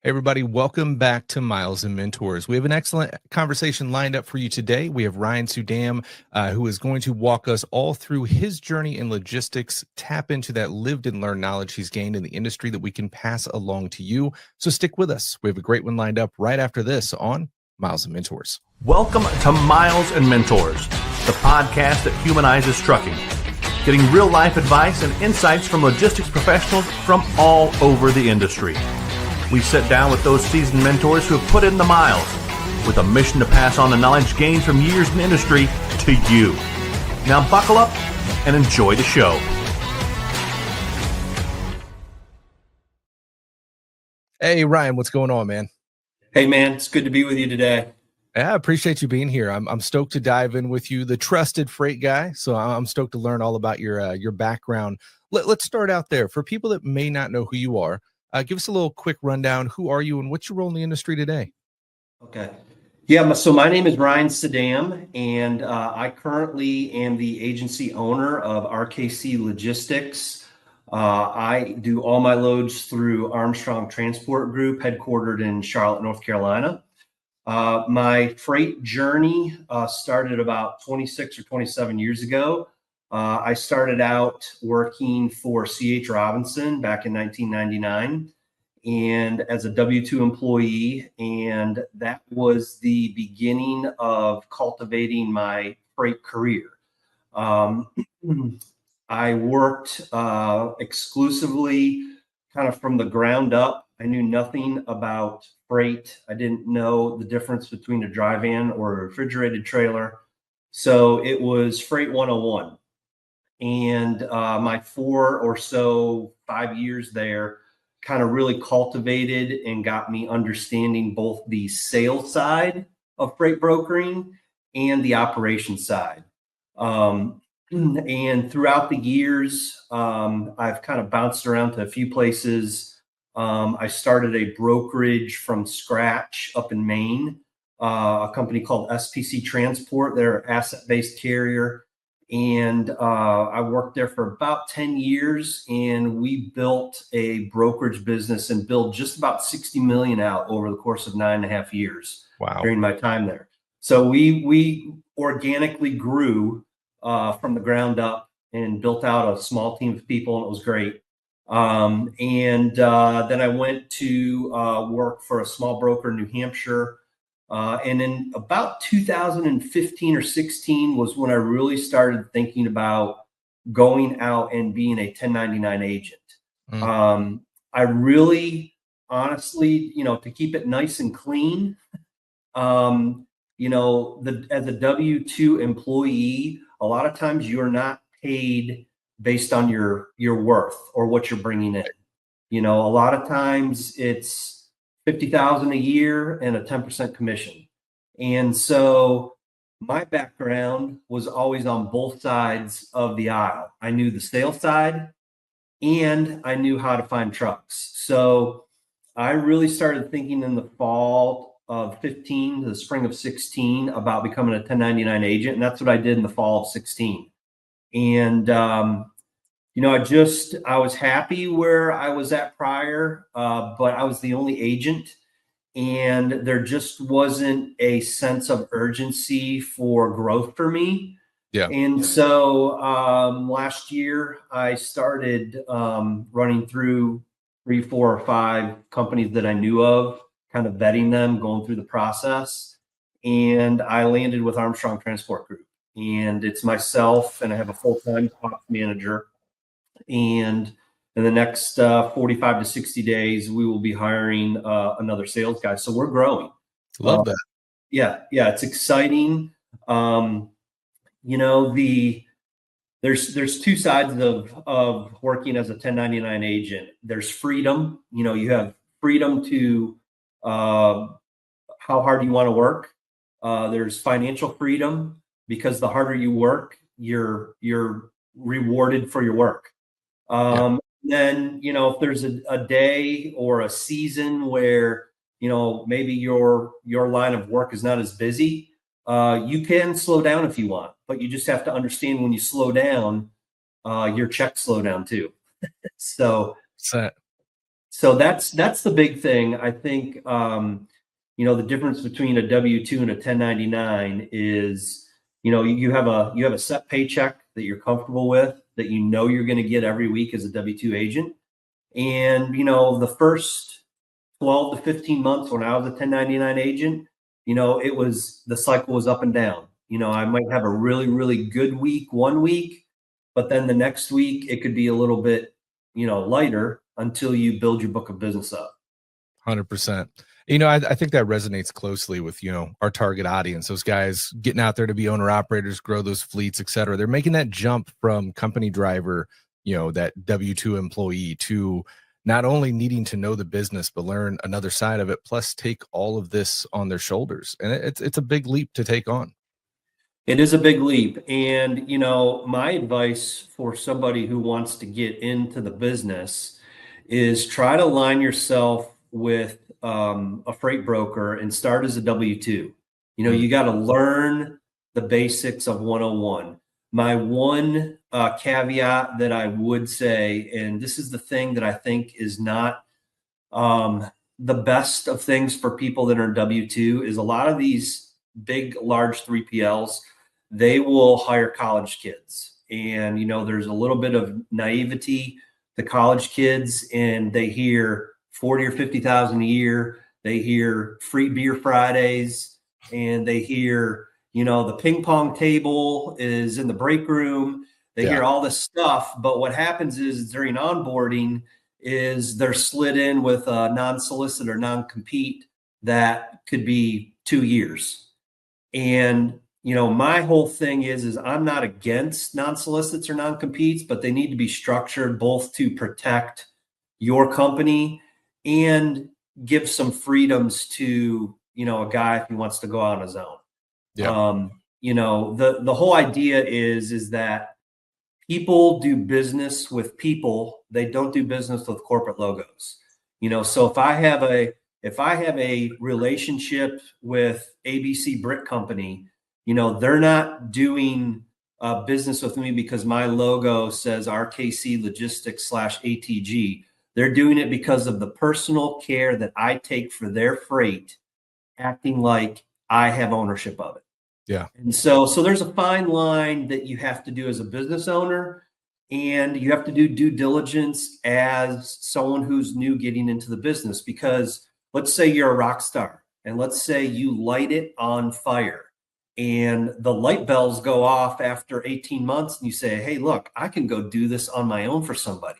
Hey everybody, welcome back to Miles and Mentors. We have an excellent conversation lined up for you today. We have Ryan Suydam, who is going to walk us all through his journey in logistics, tap into that lived and learned knowledge he's gained in the industry that we can pass along to you. So stick with us. We have a great one lined up right after this on Miles and Mentors. Welcome to Miles and Mentors, the podcast that humanizes trucking, getting real life advice and insights from logistics professionals from all over the industry. We sit down with those seasoned mentors who have put in the miles with a mission to pass on the knowledge gained from years in the industry to you. Now buckle up and enjoy the show. Hey Ryan, what's going on, man? Hey man, it's good to be with you today. Yeah, I appreciate you being here. I'm stoked to dive in with you, the trusted freight guy. So I'm stoked to learn all about your background. Let's start out there. For people that may not know who you are, give us a little quick rundown. Who are you and what's your role in the industry today? Okay. Yeah, so my name is Ryan Suydam, and I currently am the agency owner of RKC Logistics. I do all my loads through Armstrong Transport Group, headquartered in Charlotte, North Carolina. My freight journey started about 26 or 27 years ago. I started out working for C.H. Robinson back in 1999 and as a W-2 employee. And that was the beginning of cultivating my freight career. I worked exclusively kind of from the ground up. I knew nothing about freight. I didn't know the difference between a dry van or a refrigerated trailer. So it was Freight 101. And my 5 years there kind of really cultivated and got me understanding both the sales side of freight brokering and the operation side. And throughout the years, I've kind of bounced around to a few places. I started a brokerage from scratch up in Maine, a company called SPC Transport. They're an asset-based carrier. And I worked there for about 10 years, and we built a brokerage business and billed just about 60 million out over the course of 9.5 years. Wow. During my time there. So we organically grew from the ground up and built out a small team of people, and it was great. Then I went to work for a small broker in New Hampshire. And in about 2015 or 16 was when I really started thinking about going out and being a 1099 agent. I really, honestly, to keep it nice and clean, as a W-2 employee, a lot of times you're not paid based on your worth or what you're bringing in. A lot of times it's $50,000 a year and a 10% commission. And so my background was always on both sides of the aisle. I knew the sales side and I knew how to find trucks. So I really started thinking in the fall of 15 to the spring of 16 about becoming a 1099 agent. And that's what I did in the fall of 16. And, I was happy where I was at prior, but I was the only agent, and there just wasn't a sense of urgency for growth for me. Yeah. And so last year I started running through 3, 4, or 5 companies that I knew of, kind of vetting them, going through the process. And I landed with Armstrong Transport Group, and it's myself, and I have a full-time ops manager. And in the next 45 to 60 days, we will be hiring another sales guy. So we're growing. Love that. Yeah, it's exciting. There's two sides of working as a 1099 agent. There's freedom. You have freedom to how hard you want to work. There's financial freedom, because the harder you work, you're rewarded for your work. Then, if there's a day or a season where, maybe your line of work is not as busy, you can slow down if you want, but you just have to understand when you slow down, your checks slow down too. So So that's the big thing. I think, the difference between a W-2 and a 1099 is, you have a set paycheck that you're comfortable with, that you're going to get every week as a W-2 agent. And, the first 12 to 15 months when I was a 1099 agent, the cycle was up and down. I might have a really, really good week one week, but then the next week it could be a little bit, lighter until you build your book of business up. 100%. I think that resonates closely with, our target audience, those guys getting out there to be owner operators, grow those fleets, et cetera. They're making that jump from company driver, that W-2 employee, to not only needing to know the business, but learn another side of it, plus take all of this on their shoulders. And it's a big leap to take on. It is a big leap. And, my advice for somebody who wants to get into the business is try to line yourself with a freight broker and start as a W-2. You got to learn the basics of 101. My one caveat that I would say, and this is the thing that I think is not the best of things for people that are W-2, is a lot of these big, large 3PLs, they will hire college kids. And, there's a little bit of naivety to college kids, and they hear 40 or 50,000 a year. They hear free beer Fridays, and they hear, the ping pong table is in the break room. They hear all this stuff. But what happens is during onboarding is they're slid in with a non-solicit or non-compete that could be 2 years. And, my whole thing is I'm not against non-solicits or non-competes, but they need to be structured both to protect your company and give some freedoms to, a guy if he wants to go out on his own. Yeah. The whole idea is that people do business with people. They don't do business with corporate logos. So if I have a relationship with ABC Brick Company, they're not doing business with me because my logo says RKC Logistics /ATG. They're doing it because of the personal care that I take for their freight, acting like I have ownership of it. Yeah. And so there's a fine line that you have to do as a business owner, and you have to do due diligence as someone who's new getting into the business. Because let's say you're a rock star, and let's say you light it on fire, and the light bells go off after 18 months, and you say, hey, look, I can go do this on my own for somebody.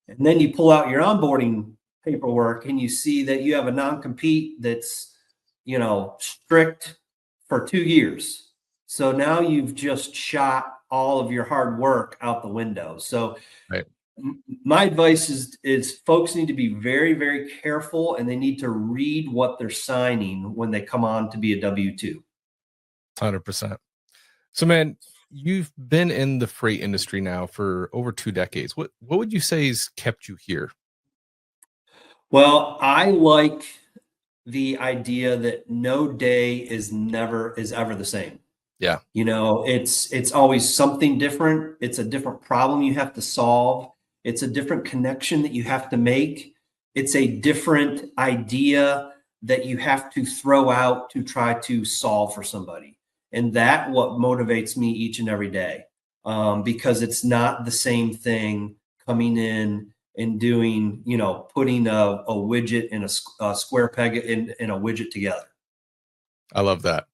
And then you pull out your onboarding paperwork and you see that you have a non-compete that's, strict for 2 years. So now you've just shot all of your hard work out the window. So right. My advice is folks need to be very, very careful, and they need to read what they're signing when they come on to be a W-2. 100%. So, man, you've been in the freight industry now for over 2 decades. What would you say has kept you here? Well, I like the idea that no day is ever the same. Yeah. It's always something different. It's a different problem you have to solve. It's a different connection that you have to make. It's a different idea that you have to throw out to try to solve for somebody. And that's what motivates me each and every day, because it's not the same thing coming in and doing, putting a widget in a square peg in a widget together. I love that.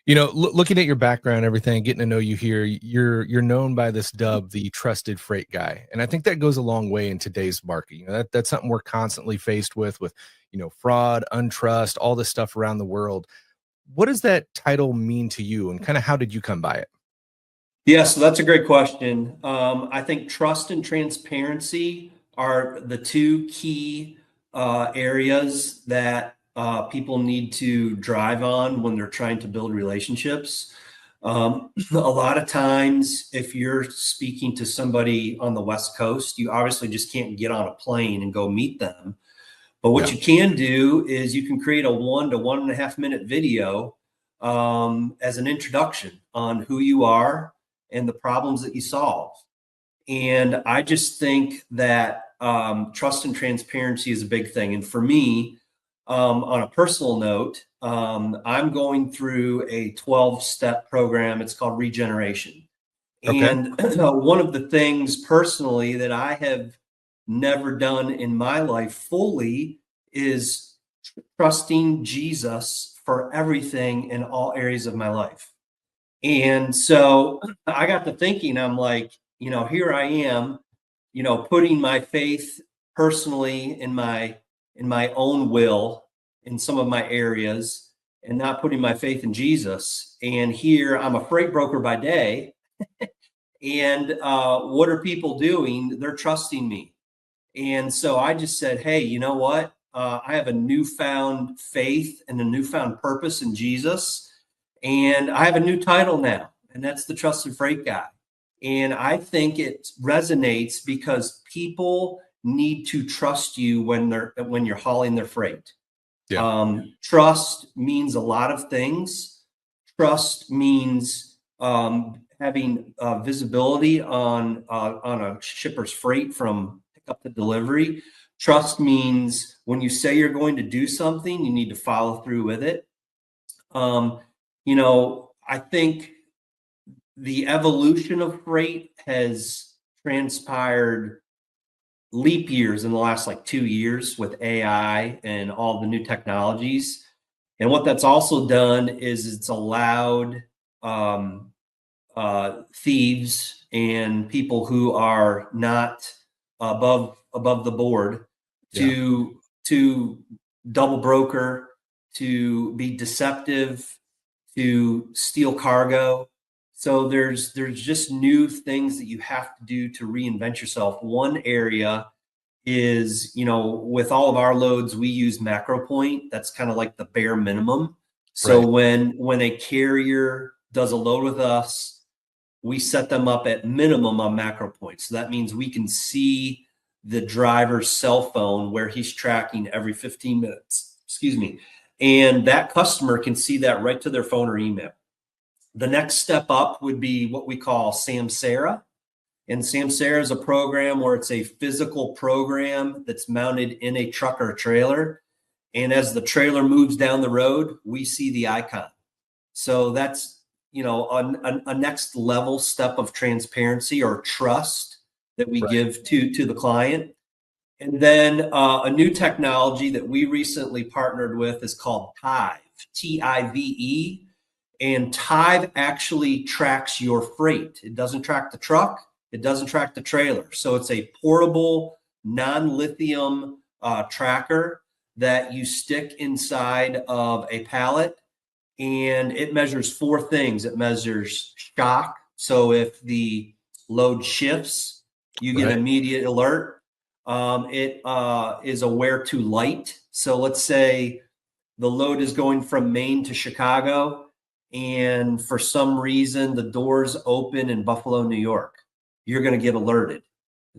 Looking at your background, everything, getting to know you here, you're known by this dub, the trusted freight guy. And I think that goes a long way in today's market. That's something we're constantly faced with, fraud, untrust, all this stuff around the world. What does that title mean to you, and kind of how did you come by it? Yeah, so that's a great question. I think trust and transparency are the two key areas that people need to drive on when they're trying to build relationships. A lot of times, if you're speaking to somebody on the West Coast, you obviously just can't get on a plane and go meet them. But what you can do is you can create a 1 to 1.5 minute video as an introduction on who you are and the problems that you solve. And I just think that trust and transparency is a big thing. And for me, on a personal note, I'm going through a 12-step program. It's called Regeneration. Okay. And one of the things personally that I have never done in my life fully is trusting Jesus for everything in all areas of my life. And so I got to thinking, I'm like, here I am, putting my faith personally in my own will in some of my areas and not putting my faith in Jesus. And here I'm a freight broker by day. And what are people doing? They're trusting me. And so I just said, hey, you know what? I have a newfound faith and a newfound purpose in Jesus. And I have a new title now, and that's the Trusted Freight Guy. And I think it resonates because people need to trust you when you're hauling their freight. Yeah. Trust means a lot of things. Trust means having visibility on a shipper's freight from pickup to delivery. Trust means when you say you're going to do something, you need to follow through with it. I think the evolution of freight has transpired leap years in the last 2 years with AI and all the new technologies. And what that's also done is it's allowed thieves and people who are not above the board to double broker, to be deceptive, to steal cargo. So there's just new things that you have to do to reinvent yourself. One area is, with all of our loads, we use MacroPoint. That's kind of like the bare minimum. So when a carrier does a load with us, we set them up at minimum on MacroPoint. So that means we can see the driver's cell phone where he's tracking every 15 minutes. Excuse me. And that customer can see that right to their phone or email. The next step up would be what we call Samsara. And Samsara is a program where it's a physical program that's mounted in a truck or a trailer. And as the trailer moves down the road, we see the icon. So that's, a next level step of transparency or trust that we give to the client. And then a new technology that we recently partnered with is called Tive, Tive. And Tive actually tracks your freight. It doesn't track the truck. It doesn't track the trailer. So it's a portable, non-lithium tracker that you stick inside of a pallet. And it measures 4 things. It measures shock. So if the load shifts, you get immediate alert. It is aware to light. So let's say the load is going from Maine to Chicago, and for some reason the doors open in Buffalo, New York. You're going to get alerted.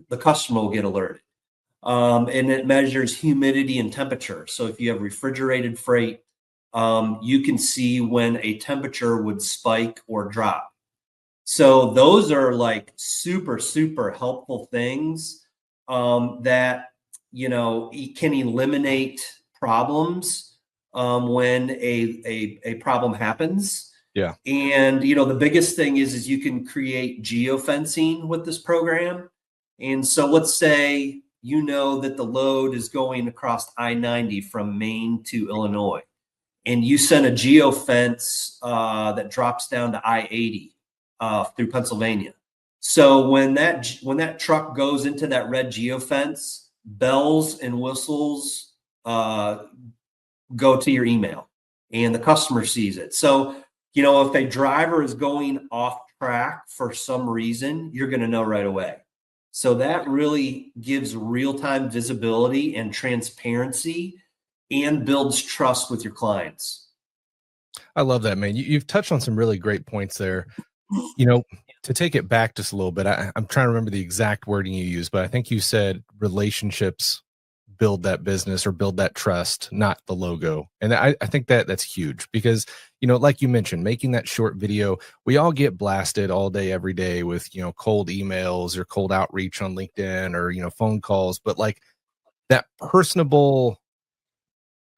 The customer will get alerted. And it measures humidity and temperature. So if you have refrigerated freight, you can see when a temperature would spike or drop. So those are super, super helpful things that, can eliminate problems when a problem happens. Yeah. And, the biggest thing is you can create geofencing with this program. And so let's say, that the load is going across I-90 from Maine to Illinois, and you send a geofence that drops down to I-80 through Pennsylvania. So when that truck goes into that red geofence, bells and whistles go to your email, and the customer sees it. So, if a driver is going off track for some reason, you're going to know right away. So that really gives real-time visibility and transparency and builds trust with your clients. I love that, man. You've touched on some really great points there. To take it back just a little bit, I'm trying to remember the exact wording you used, but I think you said relationships build that business or build that trust, not the logo. And I think that that's huge because, like you mentioned, making that short video, we all get blasted all day, every day with, cold emails or cold outreach on LinkedIn or, phone calls. But like that personable,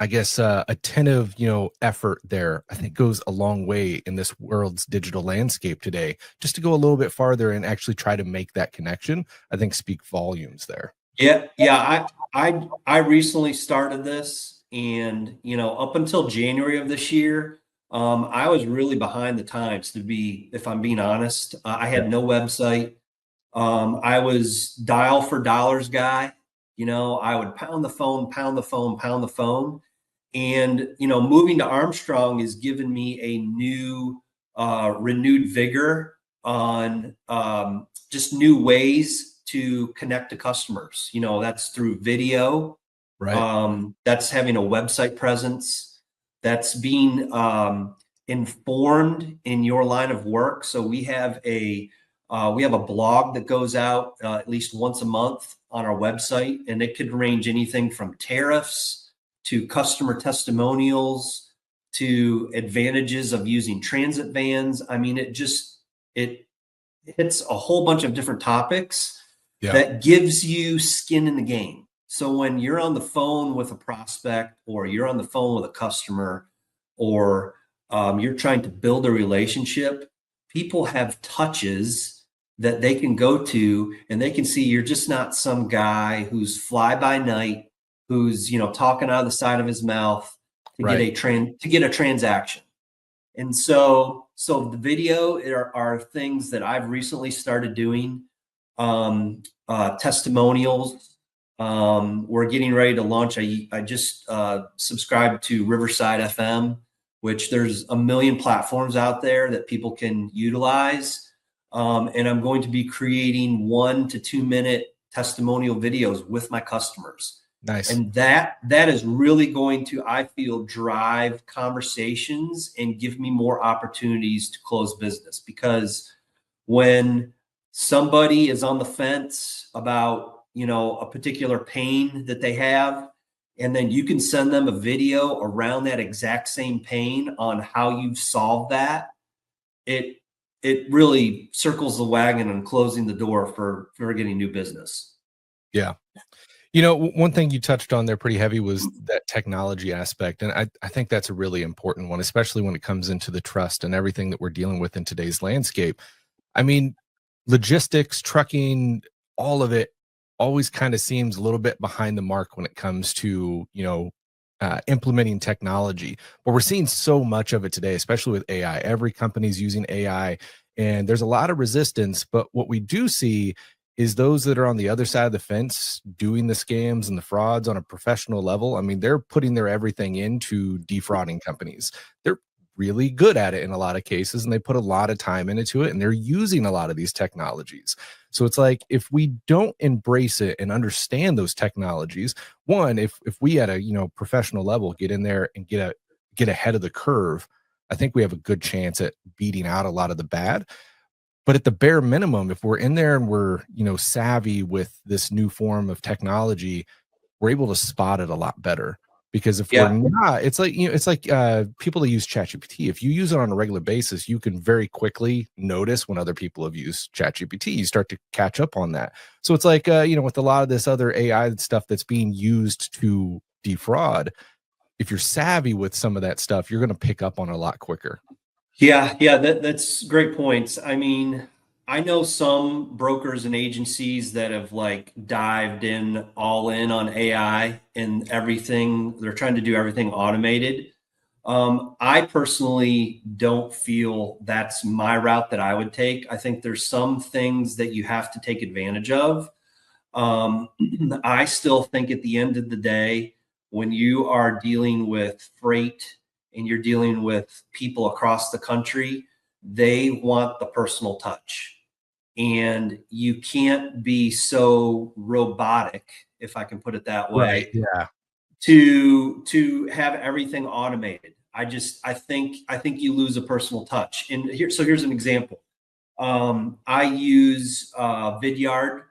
I guess, attentive, effort there, I think goes a long way in this world's digital landscape today. Just to go a little bit farther and actually try to make that connection, I think speak volumes there. Yeah, yeah. I recently started this, and up until January of this year, I was really behind the times. If I'm being honest, I had no website. I was dial for dollars guy. I would pound the phone, pound the phone, pound the phone. And, moving to Armstrong has given me a new, renewed vigor on just new ways to connect to customers. That's through video. Right. That's having a website presence. That's being informed in your line of work. So we have a blog that goes out at least once a month on our website, and it could range anything from tariffs to customer testimonials to advantages of using transit vans. I mean, it hits a whole bunch of different topics that gives you skin in the game. So when you're on the phone with a prospect, or you're on the phone with a customer, or you're trying to build a relationship, people have touches that they can go to, and they can see you're just not some guy who's fly by night, who's talking out of the side of his mouth to get a transaction. And so the video are things that I've recently started doing. Testimonials. We're getting ready to launch. I just subscribed to Riverside FM, which there's a million platforms out there that people can utilize. And I'm going to be creating 1 to 2 minute testimonial videos with my customers. Nice. And that is really going to, I feel, drive conversations and give me more opportunities to close business. Because when somebody is on the fence about, a particular pain that they have, and then you can send them a video around that exact same pain on how you've solved that, it really circles the wagon and closing the door for getting new business. Yeah. One thing you touched on there pretty heavy was that technology aspect. And I think that's a really important one, especially when it comes into the trust and everything that we're dealing with in today's landscape. I mean, logistics, trucking, all of it always kind of seems a little bit behind the mark when it comes to, implementing technology. But we're seeing so much of it today, especially with AI. Every company's using AI, and there's a lot of resistance. But what we do see is those that are on the other side of the fence doing the scams and the frauds on a professional level. I mean, they're putting their everything into defrauding companies. They're really good at it in a lot of cases, and they put a lot of time into it, and they're using a lot of these technologies. So it's like, if we don't embrace it and understand those technologies, one, if we at a professional level get in there and get ahead of the curve, I think we have a good chance at beating out a lot of the bad. But at the bare minimum, if we're in there and we're, savvy with this new form of technology, we're able to spot it a lot better. Because if we're not, it's like, people that use ChatGPT. If you use it on a regular basis, you can very quickly notice when other people have used ChatGPT. You start to catch up on that. So it's like, with a lot of this other AI stuff that's being used to defraud, if you're savvy with some of that stuff, you're going to pick up on it a lot quicker. Yeah, that's great points. I mean, I know some brokers and agencies that have dived in all in on AI and everything. They're trying to do everything automated. I personally don't feel that's my route that I would take. I think there's some things that you have to take advantage of. I still think at the end of the day, when you are dealing with freight and you're dealing with people across the country, they want the personal touch. And you can't be so robotic, if I can put it that way, Right. Yeah. to have everything automated. I think you lose a personal touch. And here's an example. I use Vidyard,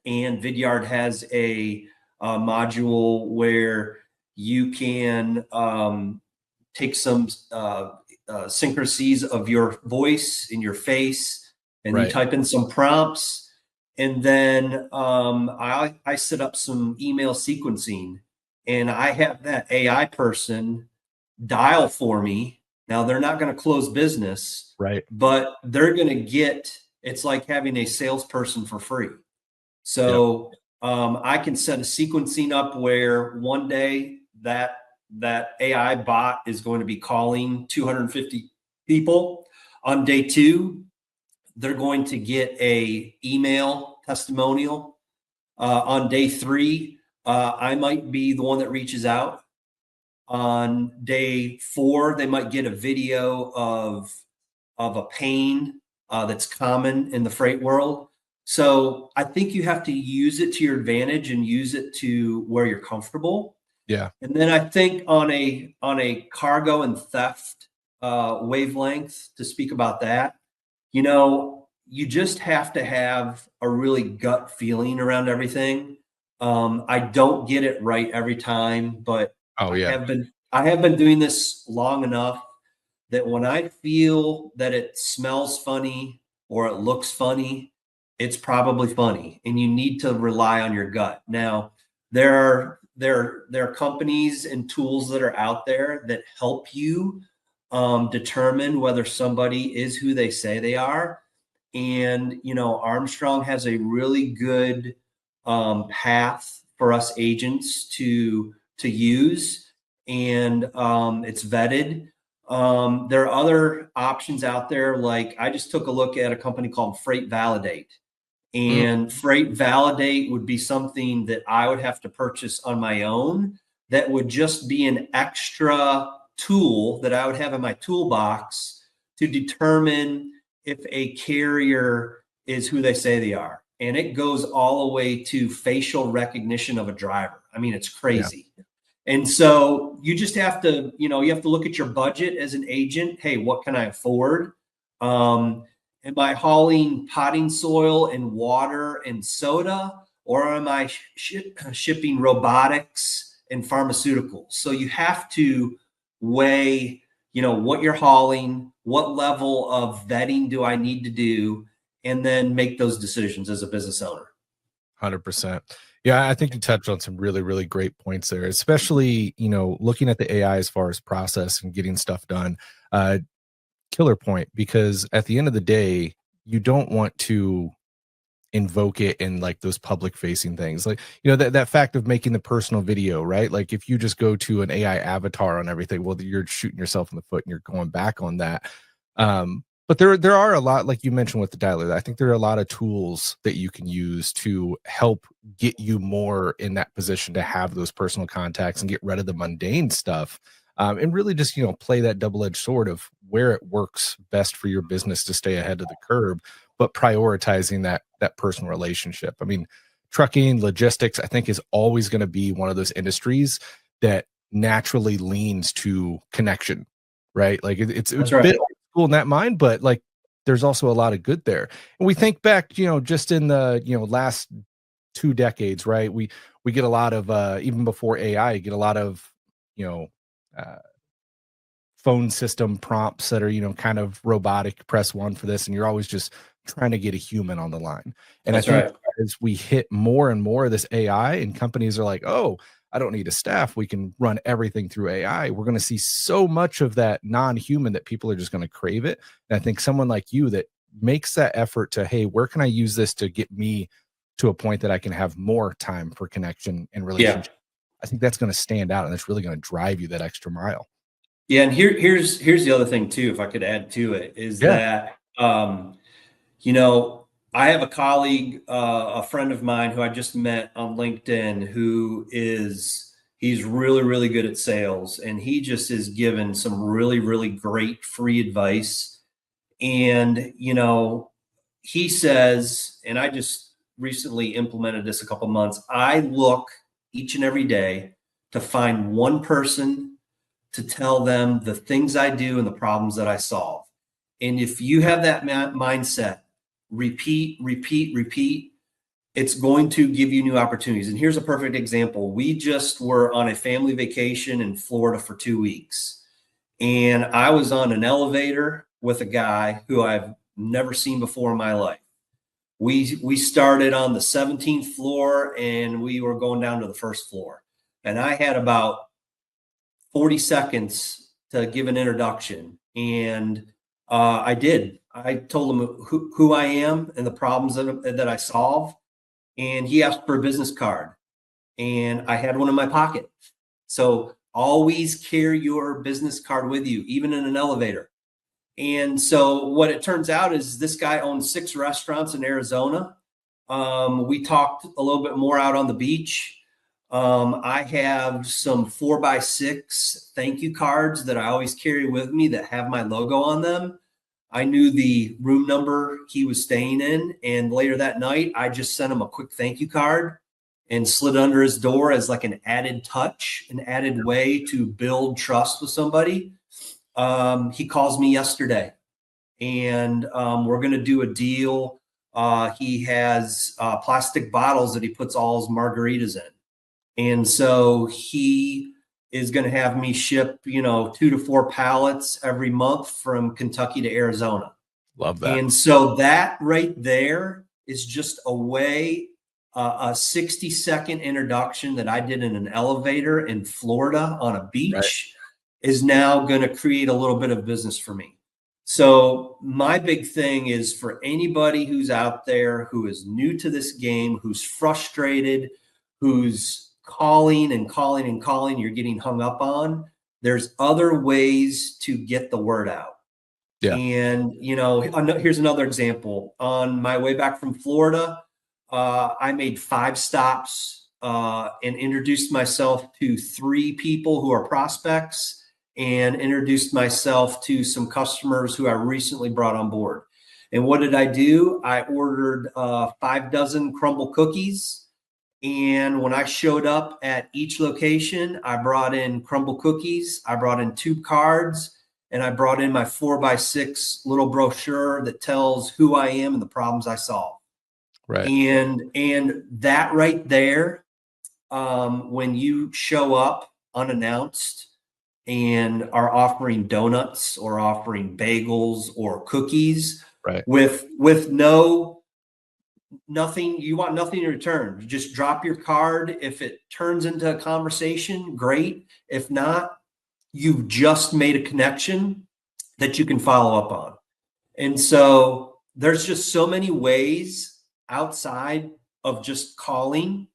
and Vidyard has a module where you can take some syncrasies of your voice and your face, and you Right. type in some prompts. And then I set up some email sequencing, and I have that AI person dial for me. Now they're not going to close business, Right. but they're going to get, it's like having a salesperson for free. So I can set a sequencing up where one day that AI bot is going to be calling 250 people. On day 2, they're going to get a email testimonial. On day 3, I might be the one that reaches out. On day 4, they might get a video of a pain that's common in the freight world. So I think you have to use it to your advantage and use it to where you're comfortable. Yeah. And then I think on a cargo and theft wavelength, to speak about that, you just have to have a really gut feeling around everything. I don't get it right every time, but Oh, yeah. I have been doing this long enough that when I feel that it smells funny or it looks funny, it's probably funny, and you need to rely on your gut. Now, there are companies and tools that are out there that help you determine whether somebody is who they say they are. And Armstrong has a really good path for us agents to use, and it's vetted. There are other options out there. Like, I just took a look at a company called Freight Validate, and Freight Validate would be something that I would have to purchase on my own. That would just be an extra tool that I would have in my toolbox to determine if a carrier is who they say they are. And it goes all the way to facial recognition of a driver. I mean, it's crazy. Yeah. And so you just have to, you have to look at your budget as an agent. Hey, what can I afford? Am I hauling potting soil and water and soda, or am I shipping robotics and pharmaceuticals? So you have to weigh, what you're hauling, what level of vetting do I need to do, and then make those decisions as a business owner. 100%. Yeah, I think you touched on some really, really great points there, especially, looking at the AI as far as process and getting stuff done. Killer point, because at the end of the day, you don't want to invoke it in like those public facing things, like that fact of making the personal video, right? Like, if you just go to an AI avatar on everything, well, you're shooting yourself in the foot and you're going back on that. But there are a lot, like you mentioned with the dialer, I think there are a lot of tools that you can use to help get you more in that position to have those personal contacts and get rid of the mundane stuff. And really just, play that double-edged sword of where it works best for your business to stay ahead of the curve, but prioritizing that personal relationship. I mean, trucking, logistics, I think, is always going to be one of those industries that naturally leans to connection, right? Like, it's a bit old school in that mind, but like, there's also a lot of good there. And we think back, just in the, last 2 decades, right? We get a lot of, even before AI, get a lot of, phone system prompts that are, kind of robotic, press 1 for this. And you're always just trying to get a human on the line. And I think as we hit more and more of this AI and companies are like, oh, I don't need a staff, we can run everything through AI. We're going to see so much of that non-human that people are just going to crave it. And I think someone like you that makes that effort to, hey, where can I use this to get me to a point that I can have more time for connection and relationship? Yeah. I think that's going to stand out, and that's really going to drive you that extra mile. Yeah. And here's the other thing too, if I could add to it, is that, I have a colleague, a friend of mine who I just met on LinkedIn, he's really, really good at sales, and he just is given some really, really great free advice. And, he says, and I just recently implemented this a couple months, I look each and every day to find one person to tell them the things I do and the problems that I solve. And if you have that mindset, repeat, it's going to give you new opportunities. And here's a perfect example. We just were on a family vacation in Florida for 2 weeks. And I was on an elevator with a guy who I've never seen before in my life. We started on the 17th floor and we were going down to the first floor. And I had about 40 seconds to give an introduction. And I did. I told him who I am and the problems that I solve. And he asked for a business card. And I had one in my pocket. So always carry your business card with you, even in an elevator. And so what it turns out is this guy owns 6 restaurants in Arizona. We talked a little bit more out on the beach. I have some 4x6 thank you cards that I always carry with me that have my logo on them. I knew the room number he was staying in. And later that night, I just sent him a quick thank you card and slid under his door as like an added touch, an added way to build trust with somebody. He calls me yesterday and we're going to do a deal. He has plastic bottles that he puts all his margaritas in. And so he is going to have me ship, 2 to 4 pallets every month from Kentucky to Arizona. Love that. And so that right there is just a way, a 60-second introduction that I did in an elevator in Florida on a beach is now going to create a little bit of business for me. So my big thing is for anybody who's out there who is new to this game, who's frustrated, who's calling and calling and calling, you're getting hung up on, there's other ways to get the word out. Yeah. And, here's another example. On my way back from Florida, I made 5 stops and introduced myself to 3 people who are prospects and introduced myself to some customers who I recently brought on board. And what did I do? I ordered 5 dozen crumble cookies. And when I showed up at each location, I brought in crumble cookies, I brought in 2 cards, and I brought in my 4x6 little brochure that tells who I am and the problems I solve. Right. And that right there, when you show up unannounced and are offering donuts or offering bagels or cookies, right, with nothing, you want nothing in return. You just drop your card. If it turns into a conversation, great. If not, you've just made a connection that you can follow up on. And so there's just so many ways outside of just calling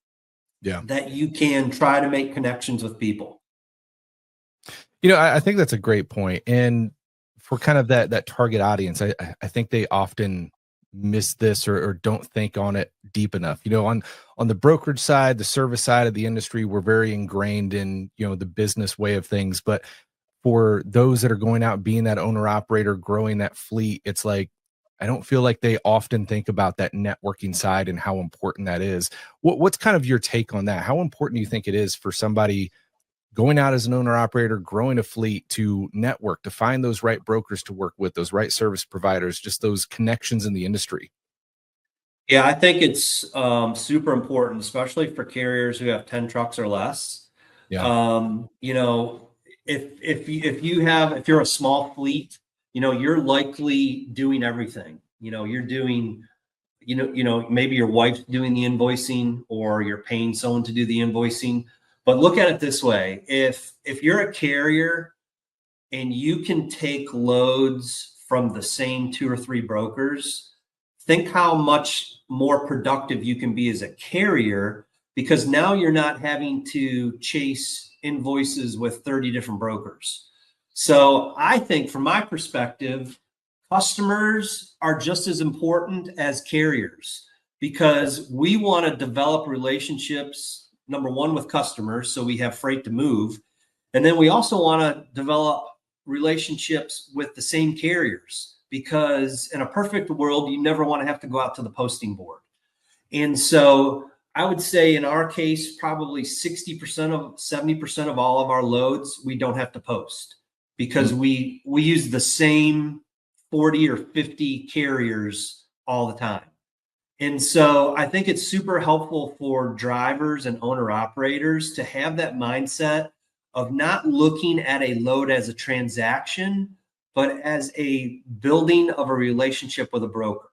that you can try to make connections with people. I think that's a great point. And for kind of that target audience, I think they often miss this or don't think on it deep enough. On the brokerage side, the service side of the industry, we're very ingrained in, the business way of things. But for those that are going out, being that owner operator, growing that fleet, it's like, I don't feel like they often think about that networking side and how important that is. What's kind of your take on that? How important do you think it is for somebody going out as an owner operator, growing a fleet, to network, to find those right brokers to work with, those right service providers, just those connections in the industry? Yeah, I think it's super important, especially for carriers who have 10 trucks or less. Yeah. If you're a small fleet, you're likely doing everything. You're doing, maybe your wife's doing the invoicing or you're paying someone to do the invoicing. But look at it this way. If you're a carrier and you can take loads from the same 2 or 3 brokers, think how much more productive you can be as a carrier, because now you're not having to chase invoices with 30 different brokers. So I think from my perspective, customers are just as important as carriers, because we want to develop relationships, number one, with customers, so we have freight to move. And then we also want to develop relationships with the same carriers, because in a perfect world, you never want to have to go out to the posting board. And so I would say in our case, probably 70% of all of our loads, we don't have to post, because we use the same 40 or 50 carriers all the time. And so I think it's super helpful for drivers and owner operators to have that mindset of not looking at a load as a transaction, but as a building of a relationship with a broker.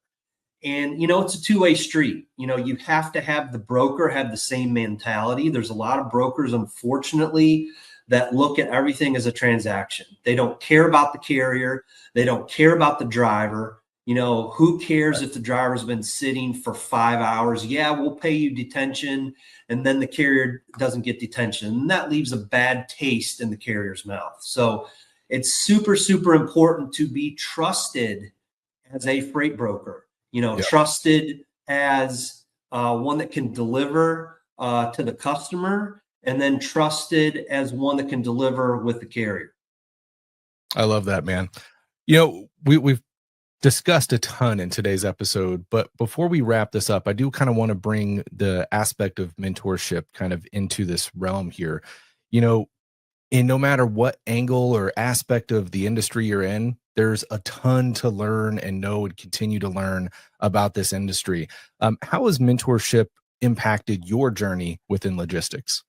And, it's a two-way street. You have to have the broker have the same mentality. There's a lot of brokers, unfortunately, that look at everything as a transaction. They don't care about the carrier. They don't care about the driver. Who cares if the driver's been sitting for 5 hours? Yeah, we'll pay you detention. And then the carrier doesn't get detention. And that leaves a bad taste in the carrier's mouth. So it's super, super important to be trusted as a freight broker, trusted as one that can deliver to the customer, and then trusted as one that can deliver with the carrier. I love that, man. We've discussed a ton in today's episode, but before we wrap this up, I do kind of want to bring the aspect of mentorship kind of into this realm here. And no matter what angle or aspect of the industry you're in, there's a ton to learn and know and continue to learn about this industry. How has mentorship impacted your journey within logistics?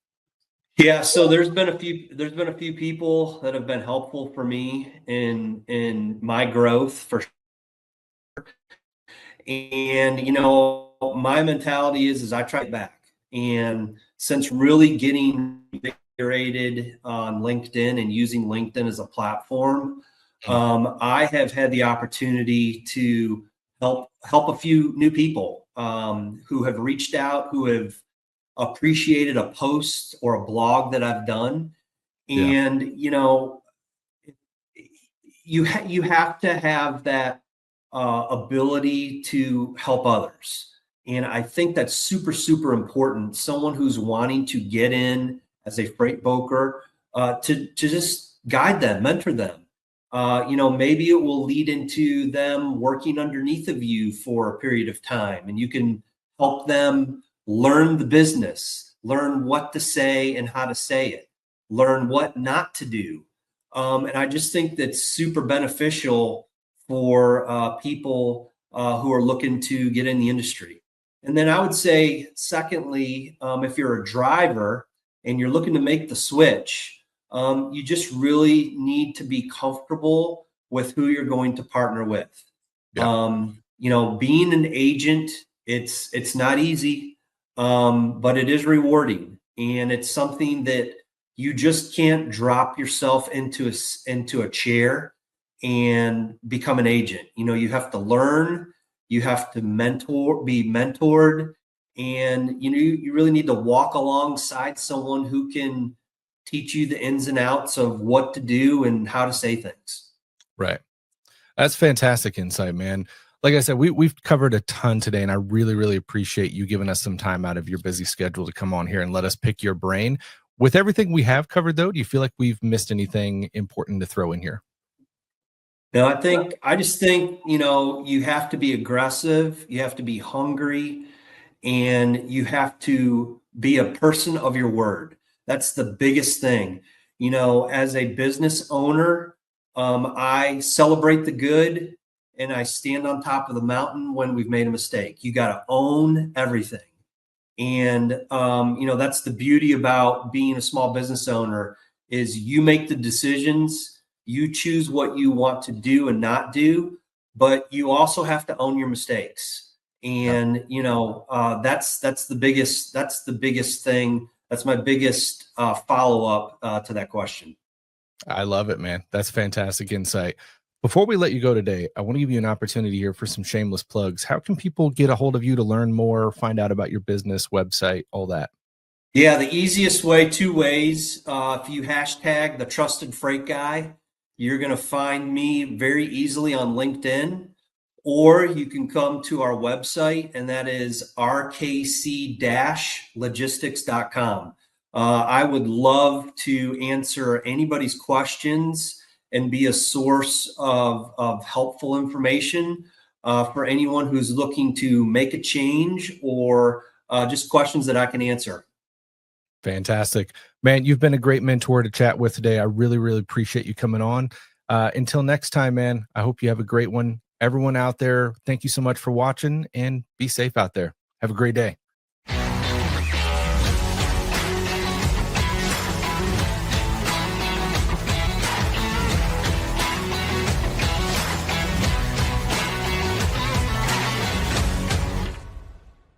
Yeah, so there's been a few people that have been helpful for me in my growth for. And my mentality is I try back. And since really getting invigorated on LinkedIn and using LinkedIn as a platform, I have had the opportunity to help a few new people who have reached out, who have appreciated a post or a blog that I've done. And you have to have that ability to help others. And I think that's super, super important. Someone who's wanting to get in as a freight broker, to just guide them, mentor them. Maybe it will lead into them working underneath of you for a period of time, and you can help them learn the business, learn what to say and how to say it, learn what not to do. And I just think that's super beneficial for people who are looking to get in the industry. And then I would say, secondly, if you're a driver and you're looking to make the switch, you just really need to be comfortable with who you're going to partner with. Being an agent, it's not easy, but it is rewarding, and it's something that you just can't drop yourself into a chair and become an agent. You have to learn, you have to be mentored, and you really need to walk alongside someone who can teach you the ins and outs of what to do and how to say things. Right. That's fantastic insight, man. Like I said, we've covered a ton today, and I really, really appreciate you giving us some time out of your busy schedule to come on here and let us pick your brain. With everything we have covered, though, do you feel like we've missed anything important to throw in here? No, I just think, you have to be aggressive, you have to be hungry, and you have to be a person of your word. That's the biggest thing. As a business owner, I celebrate the good and I stand on top of the mountain when we've made a mistake. You got to own everything. And, that's the beauty about being a small business owner is you make the decisions, you choose what you want to do and not do, but you also have to own your mistakes. And, that's the biggest thing. That's my biggest follow-up to that question. I love it, man. That's fantastic insight. Before we let you go today, I want to give you an opportunity here for some shameless plugs. How can people get a hold of you to learn more, find out about your business, website, all that? Yeah, the easiest way, two ways. If you hashtag the Trusted Freight Guy, you're going to find me very easily on LinkedIn, or you can come to our website, and that is rkc-logistics.com. I would love to answer anybody's questions and be a source of helpful information for anyone who's looking to make a change or just questions that I can answer. Fantastic, man. You've been a great mentor to chat with today. I really, really appreciate you coming on. Until next time, man, I hope you have a great one. Everyone out there, thank you so much for watching, and be safe out there. Have a great day.